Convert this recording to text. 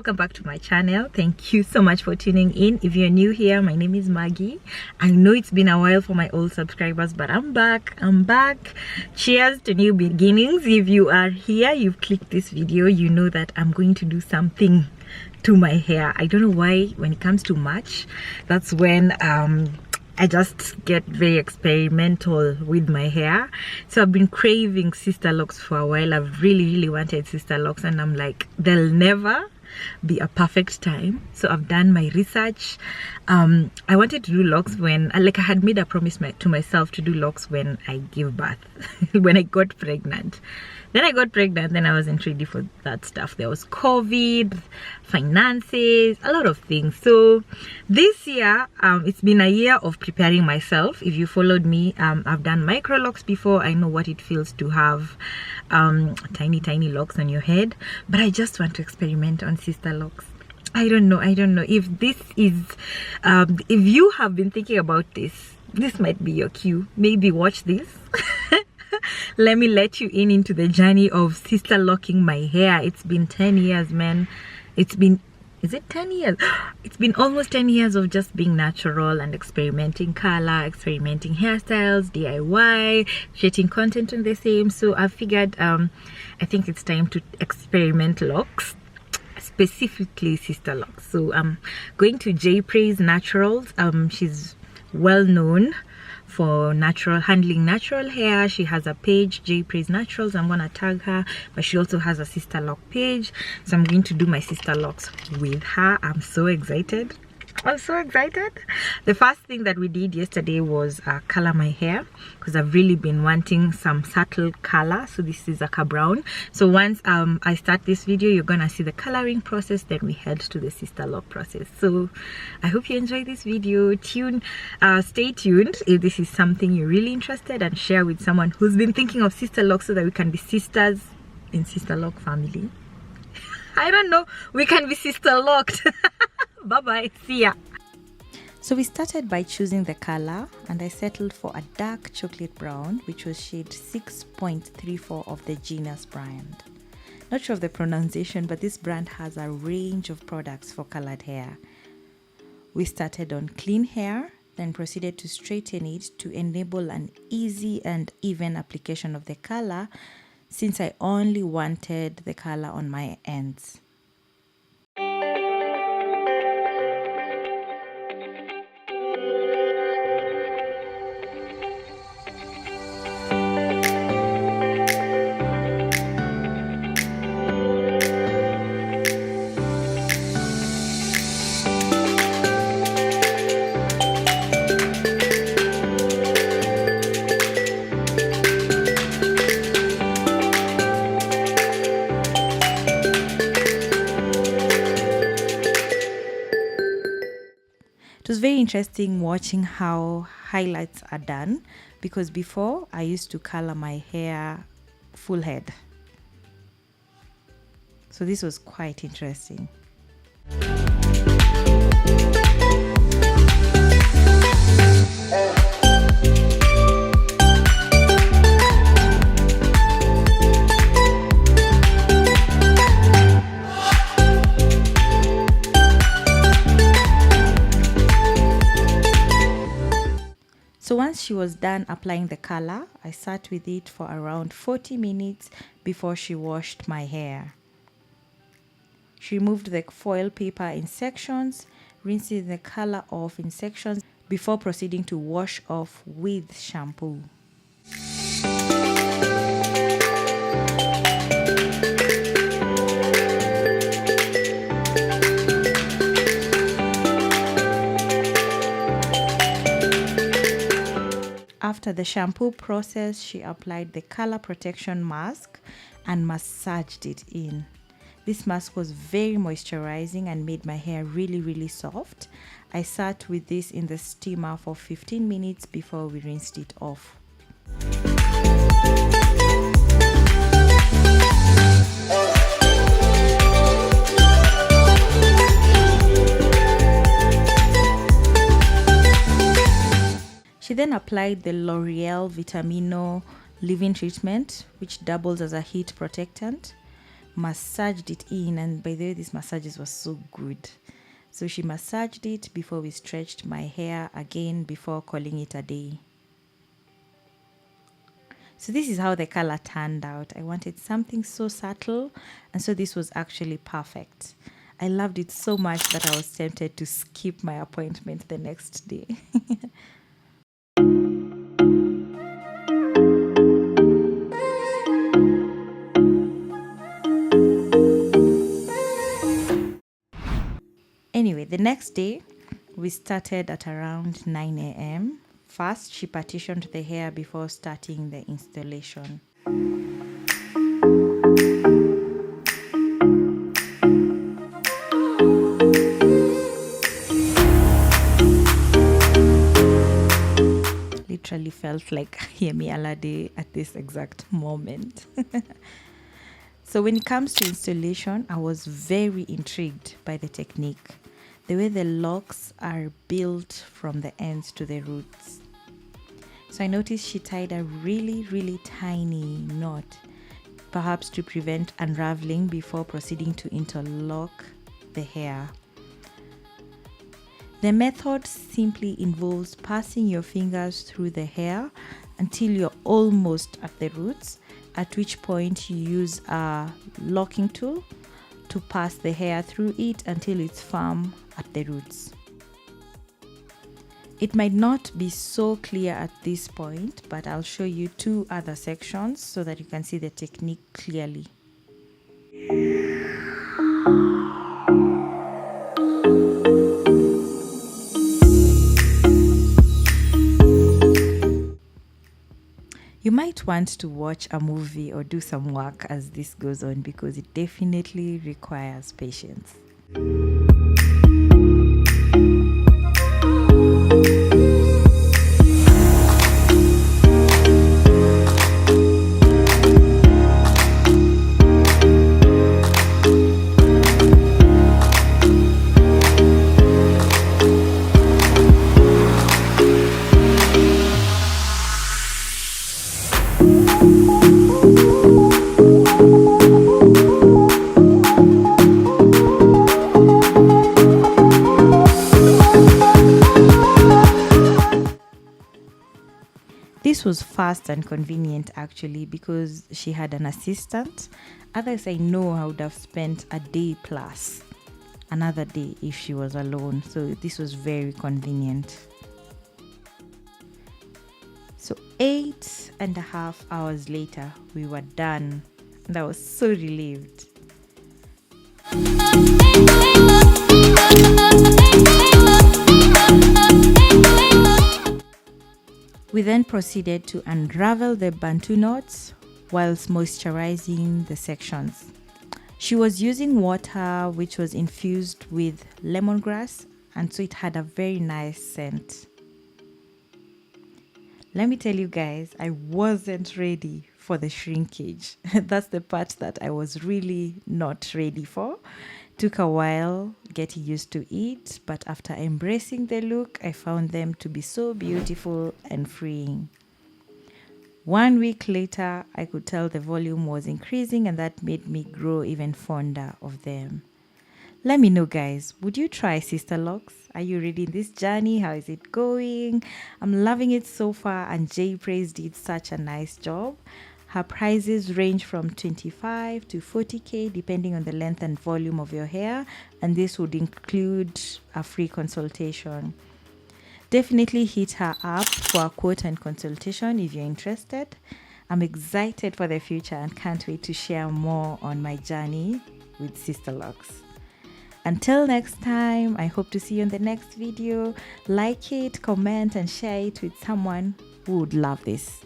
welcome back to my channel. Thank you so much for tuning in. If you're new here, my name is Maggie. I know it's been a while for my old subscribers, but I'm back. Cheers to new beginnings. If you are here, you've clicked this video, you know that I'm going to do something to my hair. I don't know why when it comes to March, that's when I just get very experimental with my hair. So I've been craving Sisterlocks for a while. I've really wanted Sisterlocks, and I'm like, there'll never be a perfect time. So I've done my research. I wanted to do locks when I had made a promise to myself to do locks when I give birth, when I got pregnant. Then I got pregnant, then I wasn't ready for that stuff. There was COVID, finances, a lot of things. So this year, it's been a year of preparing myself. If you followed me, I've done micro locks before. I know what it feels to have tiny locks on your head, but I just want to experiment on Sisterlocks. I don't know if this is if you have been thinking about this might be your cue. Maybe watch this. Let me let you into the journey of Sisterlocking my hair. It's been 10 years, man. Is it 10 years? It's been almost 10 years of just being natural and experimenting color, experimenting hairstyles, DIY, creating content on the same. So I figured I think it's time to experiment locks, specifically Sisterlocks. So I'm going to Jpraise Naturals. She's well known for handling natural hair. She has a page, Jpraise Naturals. I'm gonna tag her, but she also has a Sisterlock page. So I'm going to do my Sisterlocks with her. I'm so excited. The first thing that we did yesterday was color my hair, because I've really been wanting some subtle color. So this is a brown. So once I start this video, you're gonna see the coloring process, then we head to the Sisterlock process. So I hope you enjoy this video. Stay tuned if this is something you're really interested, and share with someone who's been thinking of Sisterlock, so that we can be sisters in Sisterlock family. I don't know, we can be Sisterlocked. Bye bye, see ya. So we started by choosing the color, and I settled for a dark chocolate brown, which was shade 6.34 of the Genius brand. Not sure of the pronunciation, but this brand has a range of products for colored hair. We started on clean hair, then proceeded to straighten it to enable an easy and even application of the color, since I only wanted the color on my ends. It was very interesting watching how highlights are done, because before I used to color my hair full head. So this was quite interesting. So once she was done applying the color, I sat with it for around 40 minutes before she washed my hair. She removed the foil paper in sections, rinsing the color off in sections before proceeding to wash off with shampoo. After the shampoo process, she applied the color protection mask and massaged it in. This mask was very moisturizing and made my hair really soft. I sat with this in the steamer for 15 minutes before we rinsed it off. She then applied the L'Oreal Vitamino leave-in treatment, which doubles as a heat protectant. massaged it in, and by the way, these massages were so good. So she massaged it before we stretched my hair again before calling it a day. So this is how the color turned out. I wanted something so subtle, and so this was actually perfect. I loved it so much that I was tempted to skip my appointment the next day. Anyway, the next day, we started at around 9 a.m. First, she partitioned the hair before starting the installation. Literally felt like Yemi Alade at this exact moment. So when it comes to installation, I was very intrigued by the technique. The way the locks are built from the ends to the roots. So I noticed she tied a really tiny knot, perhaps to prevent unraveling before proceeding to interlock the hair. The method simply involves passing your fingers through the hair until you're almost at the roots, at which point you use a locking tool to pass the hair through it until it's firm at the roots. It might not be so clear at this point, but I'll show you two other sections so that you can see the technique clearly. You might want to watch a movie or do some work as this goes on, because it definitely requires patience. This was fast and convenient actually, because she had an assistant. Otherwise, I know I would have spent a day plus another day if she was alone. So this was very convenient. So 8.5 hours later, we were done, and I was so relieved. We then proceeded to unravel the bantu knots whilst moisturizing the sections. She was using water which was infused with lemongrass, and so it had a very nice scent. Let me tell you guys, I wasn't ready for the shrinkage. That's the part that I was really not ready for. Took a while getting used to it, but after embracing the look, I found them to be so beautiful and freeing. 1 week later, I could tell the volume was increasing, and that made me grow even fonder of them. Let me know, guys, would you try Sisterlocks? Are you ready in this journey? How is it going? I'm loving it so far, and Jpraise did such a nice job. Her prices range from 25 to 40k depending on the length and volume of your hair, and this would include a free consultation. Definitely hit her up for a quote and consultation if you're interested. I'm excited for the future and can't wait to share more on my journey with Sisterlocks. Until next time, I hope to see you in the next video. Like it, comment, and share it with someone who would love this.